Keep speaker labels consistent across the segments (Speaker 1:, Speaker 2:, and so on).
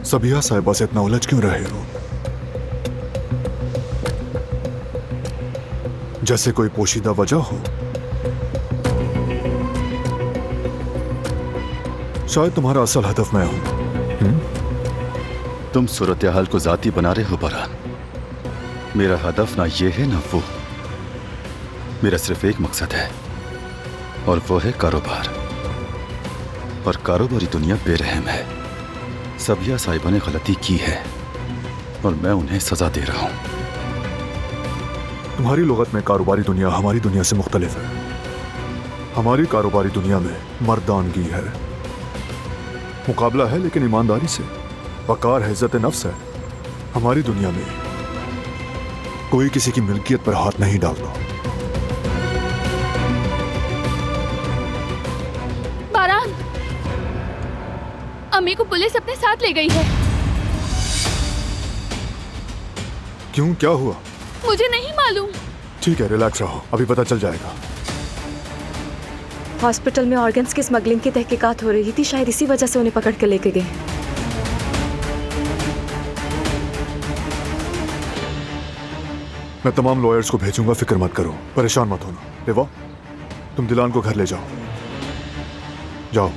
Speaker 1: सबिया साहिबा से इतना उलझ क्यों रहे हो? जैसे कोई पोशीदा वजह हो। शायद तुम्हारा असल हदफ मैं हूं।
Speaker 2: तुम सूरत हाल को जाती बना रहे हो बरहान। मेरा हदफ ना ये है ना वो। मेरा सिर्फ एक मकसद है और वो है कारोबार। और कारोबारी दुनिया बेरहम है। सबिया साहिबा ने गलती की है और मैं उन्हें सजा दे रहा हूं।
Speaker 1: तुम्हारी लुगत में कारोबारी दुनिया हमारी दुनिया से मुख्तलिफ है। हमारी कारोबारी दुनिया में मर्दानगी है, मुकाबला है लेकिन ईमानदारी से, वकार है, इज्जत नफ्स है। हमारी दुनिया में कोई किसी की मिल्कियत पर हाथ नहीं डालता।
Speaker 3: बारान, अम्मी को पुलिस अपने साथ ले गई है।
Speaker 1: क्यों, क्या हुआ?
Speaker 3: मुझे नहीं मालूम।
Speaker 1: ठीक है, रिलैक्स रहो, अभी पता चल जाएगा।
Speaker 4: हॉस्पिटल में ऑर्गन्स की स्मगलिंग की तहकीकात हो रही थी, शायद इसी वजह से उन्हें पकड़ के लेके गए।
Speaker 1: मैं तमाम लॉयर्स को भेजूंगा, फिक्र मत करो, परेशान मत होना। रेवा, तुम दिलान को घर ले जाओ। जाओ।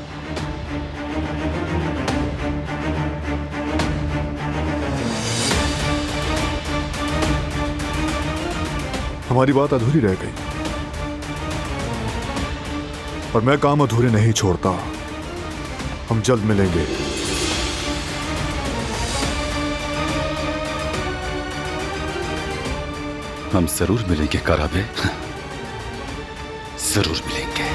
Speaker 1: हमारी बात अधूरी रह गई और मैं काम अधूरे नहीं छोड़ता। हम जल्द मिलेंगे।
Speaker 2: हम जरूर मिलेंगे काराबे, जरूर मिलेंगे।